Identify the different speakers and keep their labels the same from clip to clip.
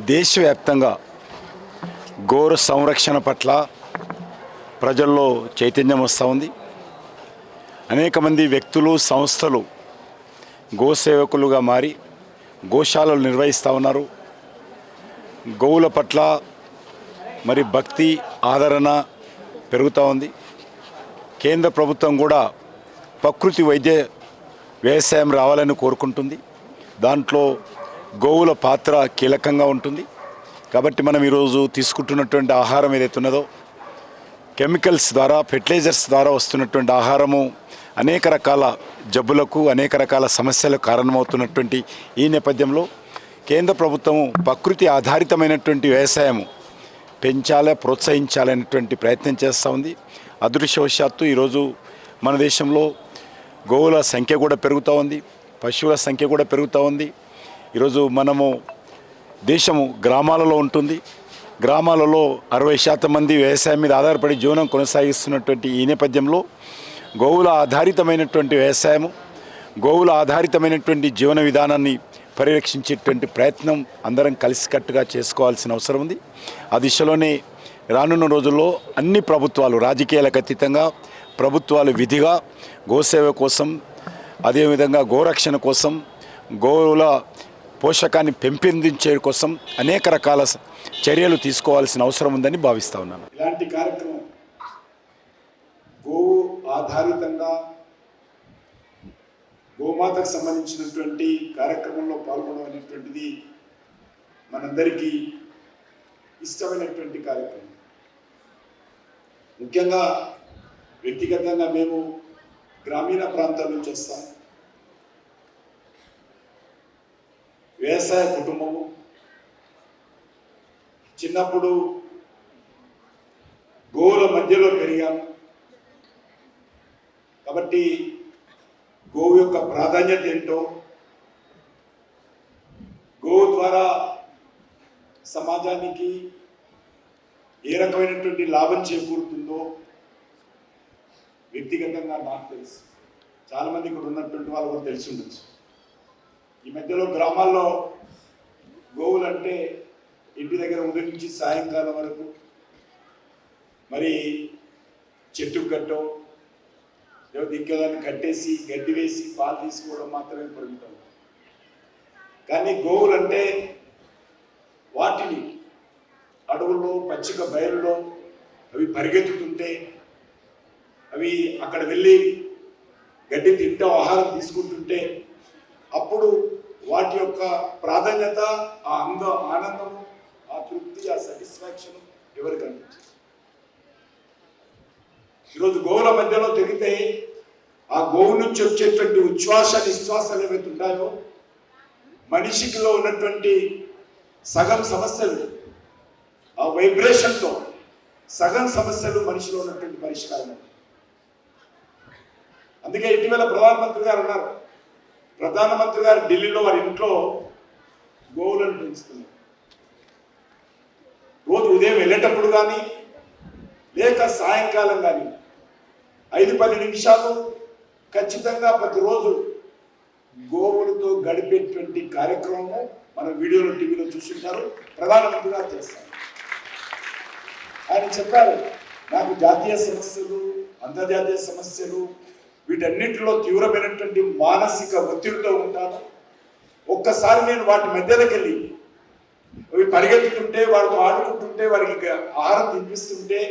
Speaker 1: దేశవ్యాప్తంగా గోర సంరక్షణ పట్ల ప్రజల్లో చైతన్యం వస్తూ ఉంది. అనేక మంది వ్యక్తులు, సంస్థలు గోసేవకులుగా మారి గోశాలలు నిర్వహిస్తూ ఉన్నారు. గోవుల పట్ల మరి భక్తి, ఆదరణ పెరుగుతూ ఉంది. కేంద్ర ప్రభుత్వం కూడా ప్రకృతి వైద్య వ్యవసాయం రావాలని కోరుకుంటుంది. దాంట్లో గోవుల పాత్ర కీలకంగా ఉంటుంది. కాబట్టి మనం ఈరోజు తీసుకుంటున్నటువంటి ఆహారం ఏదైతే ఉన్నదో, కెమికల్స్ ద్వారా, ఫెర్టిలైజర్స్ ద్వారా వస్తున్నటువంటి ఆహారము అనేక రకాల జబ్బులకు, అనేక రకాల సమస్యలకు కారణమవుతున్నటువంటి ఈ నేపథ్యంలో కేంద్ర ప్రభుత్వము ప్రకృతి ఆధారితమైనటువంటి వ్యవసాయము పెంచాలి, ప్రోత్సహించాలనేటువంటి ప్రయత్నం చేస్తూ ఉంది. అదృష్టవశాత్తు ఈరోజు మన దేశంలో గోవుల సంఖ్య కూడా పెరుగుతూ ఉంది, పశువుల సంఖ్య కూడా పెరుగుతూ ఉంది. ఈరోజు మనము దేశము గ్రామాలలో ఉంటుంది. గ్రామాలలో 60% మంది వ్యవసాయం మీద ఆధారపడి జీవనం కొనసాగిస్తున్నటువంటి ఈ నేపథ్యంలో గోవుల ఆధారితమైనటువంటి వ్యవసాయము, గోవుల ఆధారితమైనటువంటి జీవన విధానాన్ని పరిరక్షించేటువంటి ప్రయత్నం అందరం కలిసికట్టుగా చేసుకోవాల్సిన అవసరం ఉంది. ఆ దిశలోనే రానున్న రోజుల్లో అన్ని ప్రభుత్వాలు, రాజకీయాలకు అతీతంగా ప్రభుత్వాలు విధిగా గోసేవ కోసం, అదేవిధంగా గోరక్షణ కోసం, గోవుల పోషకాన్ని పెంపొందించే కోసం అనేక రకాల చర్యలు తీసుకోవాల్సిన అవసరం ఉందని భావిస్తూ ఉన్నాను.
Speaker 2: ఇలాంటి కార్యక్రమం గోవు ఆధారితంగా గోమాతకు సంబంధించినటువంటి కార్యక్రమంలో పాల్గొనడం అనేటువంటిది మనందరికీ ఇష్టమైనటువంటి కార్యక్రమం. ముఖ్యంగా వ్యక్తిగతంగా మేము గ్రామీణ ప్రాంతాల నుంచి వస్తాం. వ్యవసాయ కుటుంబము. చిన్నప్పుడు గోవుల మధ్యలో పెరిగాము కాబట్టి గోవు యొక్క ప్రాధాన్యత ఏంటో, గోవు ద్వారా సమాజానికి ఏ రకమైనటువంటి లాభం చేకూరుతుందో వ్యక్తిగతంగా నాకు తెలుసు. చాలామంది ఇక్కడ ఉన్నటువంటి వాళ్ళు కూడా తెలిసి ఉండొచ్చు. ఈ మధ్యలో గ్రామాల్లో గోవులు అంటే ఇంటి దగ్గర ఉదయం నుంచి సాయంకాలం వరకు మరి చెట్టు కట్టో దిక్కదాన్ని కట్టేసి గడ్డి వేసి పాలు తీసుకోవడం మాత్రమే పరిమితం. కానీ గోవులు అంటే వాటిని అడవుల్లో, పచ్చిక బయలులో అవి పరిగెత్తుతుంటే, అవి అక్కడ వెళ్ళి గడ్డి తింటూ ఆహారం తీసుకుంటుంటే అప్పుడు వాటి యొక్క ప్రాధాన్యత, ఆ ఆనందము, ఆ తృప్తి, ఆ సాటిస్ఫాక్షన్ ఎవరికి అనిపించింది? ఈరోజు గోవుల మధ్యలో తిరిగితే ఆ గోవు నుంచి వచ్చేటువంటి ఉచ్ఛ్వాస నిశ్వాసాలు ఏవైతే ఉంటాయో మనిషికిలో ఉన్నటువంటి సగం సమస్యలు, ఆ వైబ్రేషన్తో సగం సమస్యలు మనిషిలో ఉన్నటువంటి పరిష్కారం. అందుకే ఇటీవల ప్రధానమంత్రి గారు అన్నారు, ప్రధానమంత్రి గారు ఢిల్లీలో వారి ఇంట్లో గోవులను పెంచుతున్నారు. రోజు ఉదయం వెళ్ళేటప్పుడు కానీ లేక సాయంకాలం కానీ 5-10 నిమిషాలు ఖచ్చితంగా ప్రతిరోజు గోవులతో గడిపేటువంటి కార్యక్రమము మన వీడియోలో, టీవీలో చూస్తుంటారు. ప్రధానమంత్రి గారు చేస్తారు. ఆయన చెప్పారు, నాకు జాతీయ సమస్యలు, అంతర్జాతీయ సమస్యలు, వీటన్నిటిలో తీవ్రమైనటువంటి మానసిక ఒత్తిడితో ఉంటాను. ఒక్కసారి నేను వాటి మధ్యలోకి వెళ్ళి అవి పరిగెత్తుతుంటే, వాటితో ఆడుకుంటుంటే, వారికి ఆహారం తినిపిస్తుంటే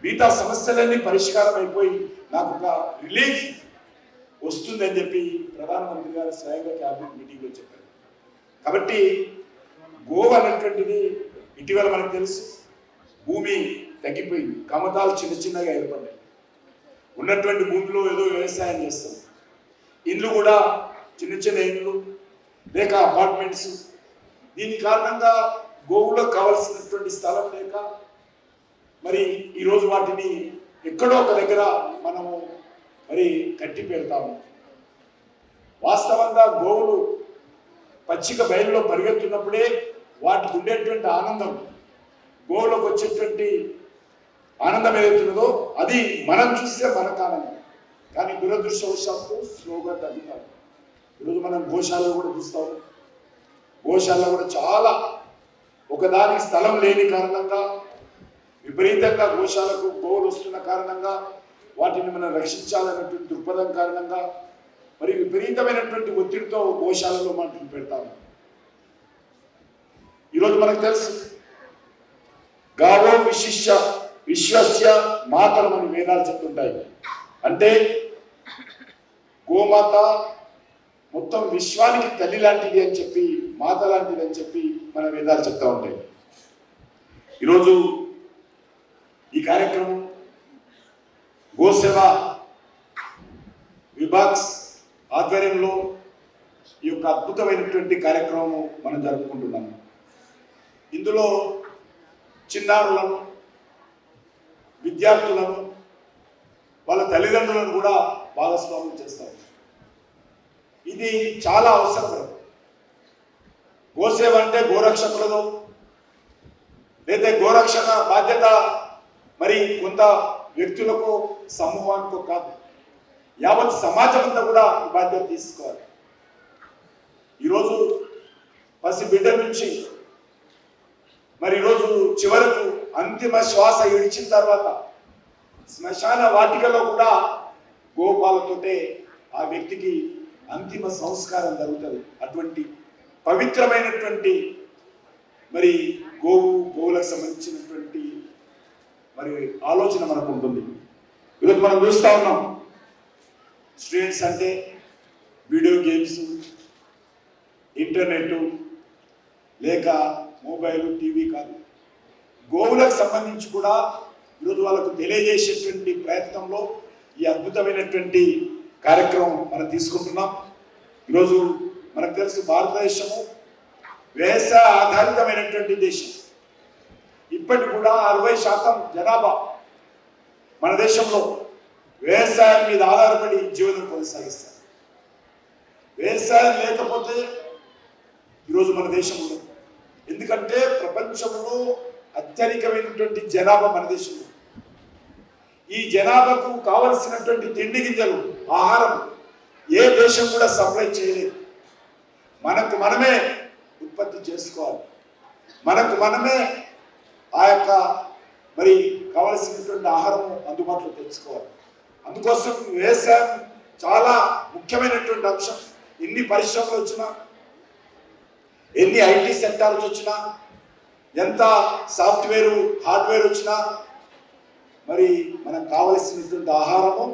Speaker 2: మిగతా సమస్యలన్నీ పరిష్కారం అయిపోయి నాకు ఒక రిలీఫ్ వస్తుందని చెప్పి ప్రధానమంత్రి గారు స్వయంగా క్యాబినెట్ మీటింగ్లో చెప్పారు. కాబట్టి గోవు అనేటువంటిది ఇటీవల మనకు తెలుసు, భూమి తగ్గిపోయింది, కమతాలు చిన్న చిన్నగా ఏర్పడ్డాయి. ఉన్నటువంటి భూమిలో ఏదో వ్యవసాయం చేస్తాం. ఇండ్లు కూడా చిన్న చిన్న ఇండ్లు లేక అపార్ట్మెంట్స్. దీని కారణంగా గోవులకు కావాల్సినటువంటి స్థలం లేక మరి ఈరోజు వాటిని ఎక్కడో ఒక దగ్గర మనము మరి కట్టి పెడతాము. వాస్తవంగా గోవులు పచ్చిక బయలులో పరిగెత్తున్నప్పుడే వాటికి ఉండేటువంటి ఆనందం, గోవులకు వచ్చేటువంటి ఆనందం ఏదైతున్నదో అది మనం చూస్తే మనకు ఆనందం. కానీ దురదృష్టవశాత్తు స్లోగా తగ్గుతారు. ఈరోజు మనం గోశాలలో కూడా చూస్తాము. గోశాలలో కూడా చాలా ఒకదానికి స్థలం లేని కారణంగా విపరీతంగా గోశాలకు గోవులు వస్తున్న కారణంగా వాటిని మనం రక్షించాలనేటువంటి దృక్పథం కారణంగా మరి విపరీతమైనటువంటి ఒత్తిడితో గోశాలలో మనం పెడతాము. ఈరోజు మనకు తెలుసు గావో విశ్వస్య మాతరం అని వేదాలు చెప్తుంటాయి. అంటే గోమాత మొత్తం విశ్వానికి తల్లి లాంటిది అని చెప్పి, మాత లాంటిది అని చెప్పి మన వేదాలు చెప్తా ఉంటాయి. ఈరోజు ఈ కార్యక్రమం గోసేవ విభాగ్స్ ఆధ్వర్యంలో ఈ యొక్క అద్భుతమైనటువంటి కార్యక్రమం మనం జరుపుకుంటున్నాము. ఇందులో చిన్నారులను, విద్యార్థులను, వాళ్ళ తల్లిదండ్రులను కూడా భాగస్వామ్యం చేస్తారు. ఇది చాలా అవసరం. గోసేవ అంటే గోరక్షకులదో లేదా గోరక్షణ బాధ్యత మరి కొంత వ్యక్తులకు, సమూహానికో కాదు, యావత్ సమాజం అంతా కూడా బాధ్యత తీసుకోవాలి. ఈరోజు పసి బిడ్డ నుంచి మరి ఈరోజు చివరకు అంతిమ శ్వాస ఇడిచిన తర్వాత శ్మశాన వాటికలో కూడా గోపాలతోటే ఆ వ్యక్తికి అంతిమ సంస్కారం జరుగుతుంది. అటువంటి పవిత్రమైనటువంటి మరి గోవులకు సంబంధించినటువంటి మరి ఆలోచన మనకు ఉంటుంది. ఈరోజు మనం చూస్తూ ఉన్నాం, స్టూడెంట్స్ అంటే వీడియో గేమ్స్, ఇంటర్నెట్ లేక మొబైల్, టీవీ కాదు, గోవులకు సంబంధించి కూడా ఈరోజు వాళ్ళకు తెలియజేసేటువంటి ప్రయత్నంలో ఈ అద్భుతమైనటువంటి కార్యక్రమం మనం తీసుకుంటున్నాం. ఈరోజు మనకు తెలుసు భారతదేశము వ్యవసాయ ఆధారితమైనటువంటి దేశం. ఇప్పటికి కూడా 60% జనాభా మన దేశంలో వ్యవసాయం మీద ఆధారపడి జీవనం కొనసాగిస్తారు. వ్యవసాయం లేకపోతే ఈరోజు మన దేశంలో, ఎందుకంటే ప్రపంచంలో అత్యధికమైనటువంటి జనాభా మన దేశంలో. ఈ జనాభాకు కావలసినటువంటి తిండి గింజలు, ఆహారం ఏ దేశం కూడా సప్లై చేయలేదు. మనకు మనమే ఉత్పత్తి చేసుకోవాలి. మనకు మనమే ఆ యొక్క మరి కావలసినటువంటి ఆహారం అందుబాటులో తెచ్చుకోవాలి. అందుకోసం వ్యవసాయం చాలా ముఖ్యమైనటువంటి అంశం. ఎన్ని పరిశ్రమలు వచ్చినా, ఎన్ని ఐటీ సెక్టార్స్ వచ్చినా, ఎంత సాఫ్ట్వేర్ హార్డ్వేర్ వచ్చినా మరి మనకు కావలసినటువంటి ఆహారము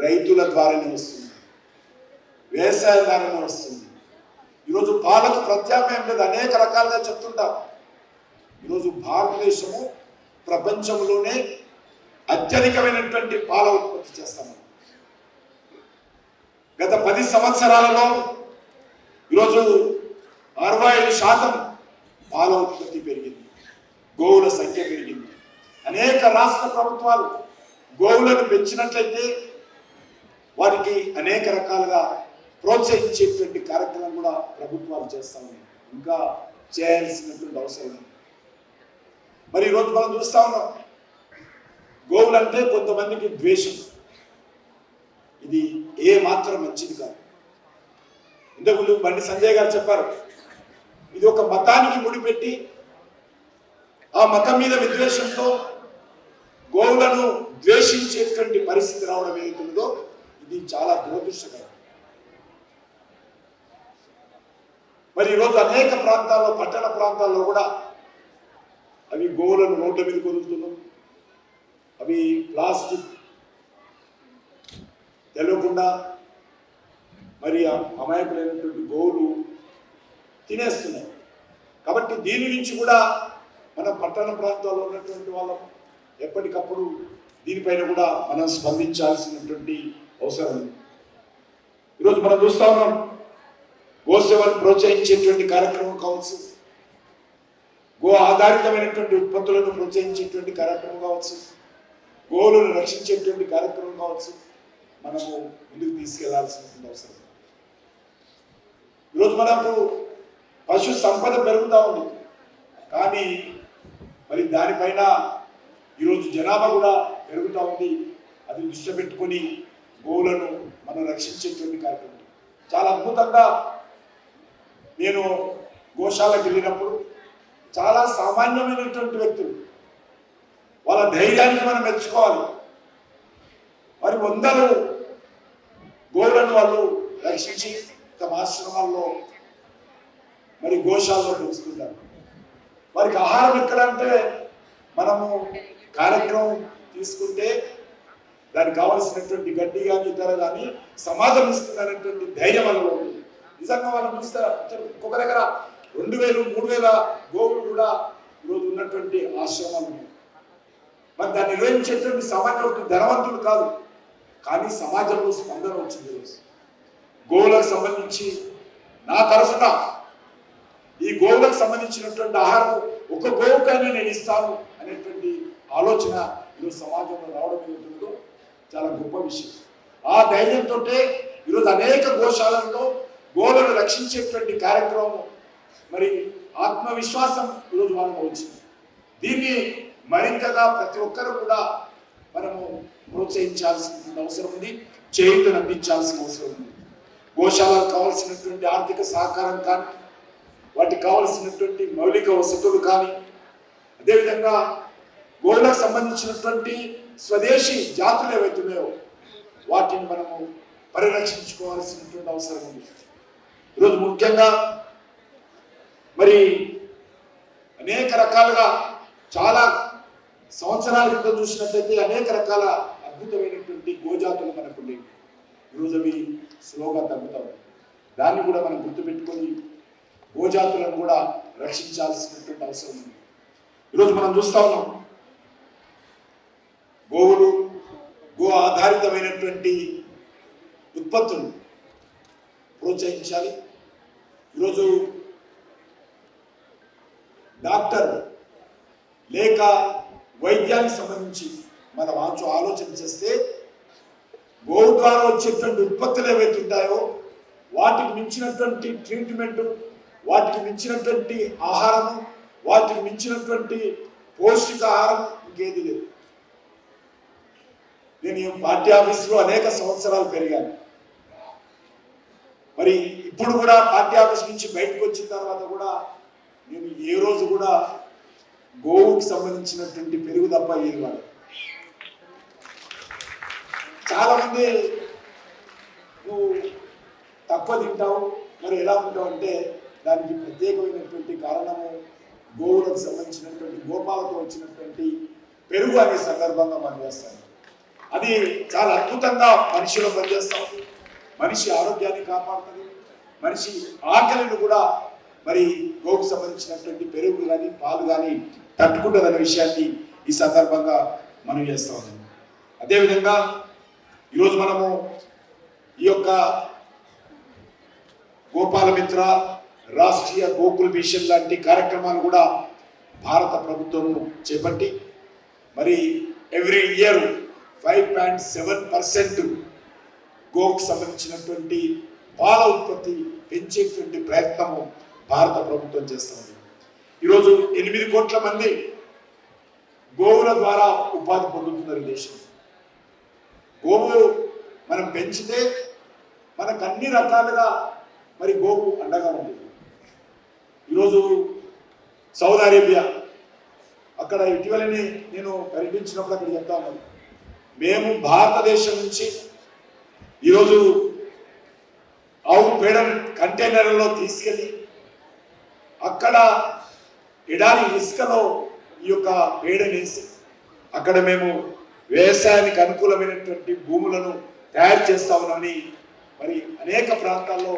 Speaker 2: రైతుల ద్వారానే వస్తుంది, వ్యవసాయం ద్వారానే వస్తుంది. ఈరోజు పాలకు ప్రత్యామ్నాయం లేదు, అనేక రకాలుగా చెప్తుంటాం. ఈరోజు భారతదేశము ప్రపంచంలోనే అత్యధికమైనటువంటి పాల ఉత్పత్తి చేస్తాము. గత 10 సంవత్సరాలలో ఈరోజు 65% పాల ఉత్పత్తి పెరిగింది, గోవుల సంఖ్య పెరిగింది. అనేక రాష్ట్ర ప్రభుత్వాలు గోవులను పెంచినట్లయితే వారికి అనేక రకాలుగా ప్రోత్సహించేటువంటి కార్యక్రమం కూడా ప్రభుత్వాలు చేస్తా ఉన్నాయి. ఇంకా చేయాల్సినటువంటి అవసరం ఉంది. మరి ఈరోజు మనం చూస్తా ఉన్నాం, గోవులు అంటే కొంతమందికి ద్వేషం. ఇది ఏ మాత్రం మంచిది కాదు. ఇంతకుముందు బండి సంజయ్ గారు చెప్పారు, ఇది ఒక మతానికి ముడిపెట్టి ఆ మతం మీద విద్వేషంతో గోవులను ద్వేషించేటువంటి పరిస్థితి రావడం ఏదైతుందో ఇది చాలా దురదృష్టకరం. మరి ఈరోజు అనేక ప్రాంతాల్లో, పట్టణ ప్రాంతాల్లో కూడా అవి గోవులను రోడ్ల మీద కొదులుతున్నాం. అవి ప్లాస్టిక్ తెలియకుండా మరి అమాయకులైనటువంటి గోవులు తినేస్తున్నాయి. కాబట్టి దీని నుంచి కూడా మన పట్టణ ప్రాంతాల్లో ఉన్నటువంటి వాళ్ళం ఎప్పటికప్పుడు దీనిపైన కూడా మనం స్పందించాల్సినటువంటి అవసరం ఉంది. ఈరోజు మనం చూస్తా ఉన్నాం, గోసేవను ప్రోత్సహించేటువంటి కార్యక్రమం కావచ్చు, గో ఆధారితమైనటువంటి ఉత్పత్తులను ప్రోత్సహించేటువంటి కార్యక్రమం కావచ్చు, గోవులను రక్షించేటువంటి కార్యక్రమం కావచ్చు, మనము ముందుకు తీసుకెళ్లాల్సినటువంటి అవసరం. ఈరోజు మనకు పశు సంపద పెరుగుతూ ఉంది, కానీ మరి దానిపైన ఈరోజు జనాభా కూడా పెరుగుతూ ఉంది. అది దృష్టి పెట్టుకొని గోవులను మనం రక్షించేటువంటి కార్యక్రమం చాలా అద్భుతంగా. నేను గోశాలకు వెళ్ళినప్పుడు చాలా సామాన్యమైనటువంటి వ్యక్తులు. వాళ్ళ ధైర్యానికి మనం మెచ్చుకోవాలి. మరి వందలు గోవులను వాళ్ళు రక్షించి తమ ఆశ్రమాల్లో మరి గోశాలలో పెంచుతుంటారు. వారికి ఆహారం ఎక్కడంటే మనము కార్యక్రమం తీసుకుంటే దానికి కావలసినటువంటి గడ్డి కానీ ఇతర కానీ సమాజం ఇస్తుందనేటువంటి ధైర్యం వాళ్ళలో ఉంది. నిజంగా వాళ్ళు చూస్తే ఒక్కొక్క దగ్గర 2000, 3000 గోవులు కూడా ఈరోజు ఉన్నటువంటి ఆశ్రమాలు ఉన్నాయి. మరి దాన్ని నిర్వహించేటువంటి సామాన్యుడు ధనవంతుడు కాదు, కానీ సమాజంలో స్పందన వచ్చింది. గోవులకు సంబంధించి నా తరఫున ఈ గోవులకు సంబంధించినటువంటి ఆహారం ఒక గోవుకైనా నేను ఇస్తాను అనేటువంటి ఆలోచన ఈరోజు సమాజంలో రావడం ఏమిటో చాలా గొప్ప విషయం. ఆ ధైర్యంతో ఈరోజు అనేక గోశాలల్లో గోవులను రక్షించేటువంటి కార్యక్రమం మరి ఆత్మవిశ్వాసం ఈరోజు వాళ్ళకు వచ్చింది. దీన్ని మరింతగా ప్రతి ఒక్కరు కూడా మనము ప్రోత్సహించాల్సిన అవసరం ఉంది, చేయూతను అందించాల్సిన అవసరం ఉంది. గోశాలకు కావాల్సినటువంటి ఆర్థిక సహకారం కానీ, వాటికి కావలసినటువంటి మౌలిక వసతులు కానీ, అదేవిధంగా గోవులకు సంబంధించినటువంటి స్వదేశీ జాతులు ఏవైతున్నాయో వాటిని మనము పరిరక్షించుకోవాల్సినటువంటి అవసరం ఉంది. ఈరోజు ముఖ్యంగా మరి అనేక రకాలుగా చాలా సంవత్సరాల క్రితం చూసినట్లయితే అనేక రకాల అద్భుతమైనటువంటి గోజాతులు మనకు ఉండేవి. ఈరోజు అవి స్లోగా తగ్గుతాయి. దాన్ని కూడా మనం గుర్తుపెట్టుకొని గోజాతులను కూడా రక్షించాల్సినటువంటి అవసరం ఉంది. ఈరోజు మనం చూస్తా ఉన్నాం, గోవులు గో ఆధారితమైనటువంటి ఉత్పత్తులు ప్రోత్సహించాలి. ఈరోజు డాక్టర్ లేక వైద్యానికి సంబంధించి మనం ఆలోచన చేస్తే గోవు ద్వారా వచ్చేటువంటి ఉత్పత్తులు ఏవైతే ఉంటాయో వాటికి మించినటువంటి ట్రీట్మెంట్, వాటికి మించినటువంటి ఆహారము, వాటికి మించినటువంటి పౌష్టికాహారం ఇంకేది లేదు. నేను ఈ పార్టీ ఆఫీసులో అనేక సంవత్సరాలు పెరిగాను. మరి ఇప్పుడు కూడా పార్టీ ఆఫీస్ నుంచి బయటకు వచ్చిన తర్వాత కూడా నేను ఏ రోజు కూడా గోవుకి సంబంధించినటువంటి పెరుగు తప్ప ఏది వాడు. చాలా మంది నువ్వు తక్కువ తింటావు, మరి ఎలా ఉంటావు అంటే దానికి ప్రత్యేకమైనటువంటి కారణము గోవులకు సంబంధించినటువంటి గోపాలతో వచ్చినటువంటి పెరుగు అనే సందర్భంగా మనం చేస్తాం. అది చాలా అద్భుతంగా మనిషిలో పనిచేస్తాం, మనిషి ఆరోగ్యాన్ని కాపాడుతుంది, మనిషి ఆకలిని కూడా మరి గోవుకు సంబంధించినటువంటి పెరుగు కానీ పాలు కానీ తట్టుకుంటుందనే విషయాన్ని ఈ సందర్భంగా మనం చేస్తా ఉన్నాం. అదేవిధంగా ఈరోజు మనము ఈ యొక్క గోపాల మిత్ర, రాష్ట్రీయ గోకుల్ మిషన్ లాంటి కార్యక్రమాలు కూడా భారత ప్రభుత్వం చేపట్టి మరి ఎవ్రీ ఇయర్ 5.7% గోకు సంబంధించినటువంటి పాల ఉత్పత్తి పెంచేటువంటి ప్రయత్నము భారత ప్రభుత్వం చేస్తుంది. ఈరోజు 8 కోట్ల మంది గోవుల ద్వారా ఉపాధి పొందుతున్నారు దేశం. గోవు మనం పెంచితే మనకు అన్ని రకాలుగా మరి గోవు అండగా ఉంటుంది. ఈరోజు సౌదీ అరేబియా, అక్కడ ఇటీవలని నేను పర్యటించినప్పుడు అక్కడ చెప్తా ఉన్నాను, మేము భారతదేశం నుంచి ఈరోజు ఆవు పేడను కంటైనర్లలో తీసుకెళ్ళి అక్కడ ఎడారి ఇసుకలో ఈ యొక్క పేడనేసి అక్కడ మేము వ్యవసాయానికి అనుకూలమైనటువంటి భూములను తయారు చేస్తామని మరి అనేక ప్రాంతాల్లో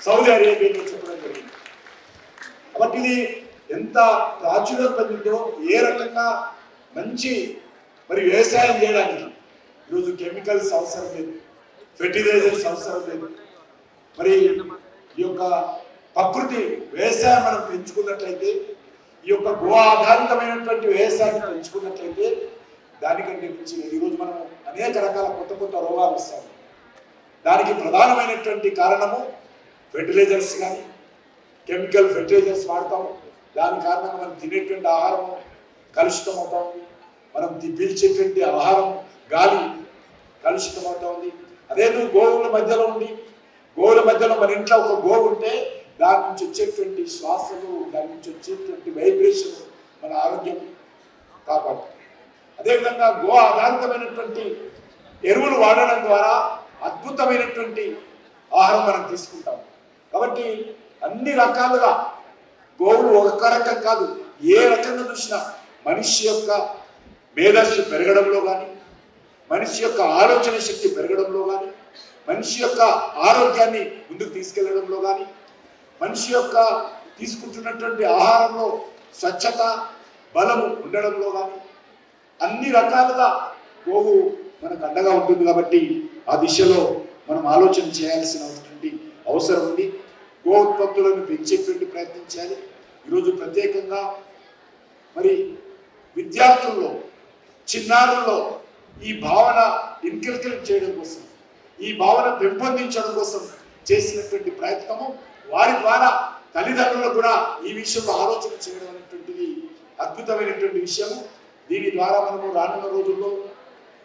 Speaker 2: సౌదీ అరేబియాలో చెప్పడం జరిగింది. కాబట్టి ఇది ఎంత ప్రాచుర్యం పొందిందో, ఏ రకంగా మంచి మరి వ్యవసాయం చేయడానికి ఈరోజు కెమికల్స్ అవసరం లేదు, ఫెర్టిలైజర్స్ అవసరం లేదు. మరి ఈ యొక్క ప్రకృతి వ్యవసాయం మనం పెంచుకున్నట్లయితే, ఈ యొక్క గో ఆధారితమైనటువంటి వ్యవసాయాన్ని పెంచుకున్నట్లయితే దానికంటే మించి ఈరోజు మనం అనేక రకాల కొత్త కొత్త రోగాలు వస్తాయి. దానికి ప్రధానమైనటువంటి కారణము ఫెర్టిలైజర్స్ కానీ కెమికల్ ఫెర్టిలైజర్స్ వాడతాం. దాని కారణంగా మనం తినేటువంటి ఆహారం కలుషితం అవుతా ఉంది, మనం పీల్చేటువంటి ఆహారం గాలి కలుషితం అవుతా ఉంది. అదే నువ్వు గోవుల మధ్యలో ఉండి, గోవుల మధ్యలో మన ఇంట్లో ఒక గోవు ఉంటే దాని నుంచి వచ్చేటువంటి శ్వాసలు, దాని నుంచి వచ్చేటువంటి వైబ్రేషన్ మన ఆరోగ్యం కాపాడుతుంది. అదేవిధంగా గో ఆధారితమైనటువంటి ఎరువులు వాడడం ద్వారా అద్భుతమైనటువంటి ఆహారం మనం తీసుకుంటాం. కాబట్టి అన్ని రకాలుగా గోవులు ఒక రకం కాదు, ఏ రకంగా చూసినా మనిషి యొక్క మేధస్సు పెరగడంలో కానీ, మనిషి యొక్క ఆలోచన శక్తి పెరగడంలో కానీ, మనిషి యొక్క ఆరోగ్యాన్ని ముందుకు తీసుకెళ్లడంలో కానీ, మనిషి యొక్క తీసుకుంటున్నటువంటి ఆహారంలో స్వచ్ఛత, బలము ఉండడంలో కానీ అన్ని రకాలుగా గోవు మనకు అండగా ఉంటుంది. కాబట్టి ఆ దిశలో మనం ఆలోచన చేయాల్సినటువంటి అవసరం ఉంది. గో ఉత్పత్తులను పెంచేటువంటి ప్రయత్నం చేయాలి. ఈరోజు ప్రత్యేకంగా మరి విద్యార్థుల్లో, చిన్నారుల్లో ఈ భావన ఇన్కల్కేట్ చేయడం కోసం, ఈ భావన పెంపొందించడం కోసం చేసినటువంటి ప్రయత్నము, వారి ద్వారా తల్లిదండ్రులకు కూడా ఈ విషయంలో ఆలోచన చేయడం అనేటువంటిది అద్భుతమైనటువంటి విషయము. దీని ద్వారా మనము రానున్న రోజుల్లో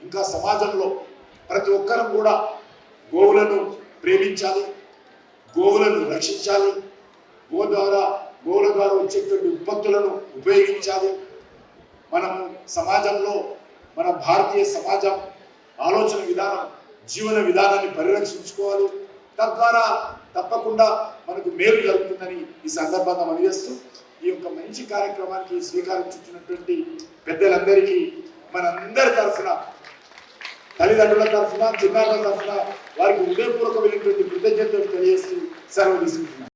Speaker 2: ఇంకా సమాజంలో ప్రతి ఒక్కరూ కూడా గోవులను ప్రేమించాలి, గోవులను రక్షించాలి, గోవుల ద్వారా వచ్చేటువంటి ఉత్పత్తులను ఉపయోగించాలి. మనము సమాజంలో మన భారతీయ సమాజం ఆలోచన విధానం, జీవన విధానాన్ని పరిరక్షించుకోవాలి. తద్వారా తప్పకుండా మనకు మేలు జరుగుతుందని ఈ సందర్భంగా మనవేస్తూ ఈ యొక్క మంచి కార్యక్రమానికి శ్రీకారం చుట్టినటువంటి పెద్దలందరికీ మనందరి తరఫున, తల్లిదండ్రుల తరఫున, చిన్నారుల తరఫున వారికి హృదయపూర్వకమైనటువంటి కృతజ్ఞతలు తెలియజేస్తూ సెలవు తీసుకుంటున్నాను.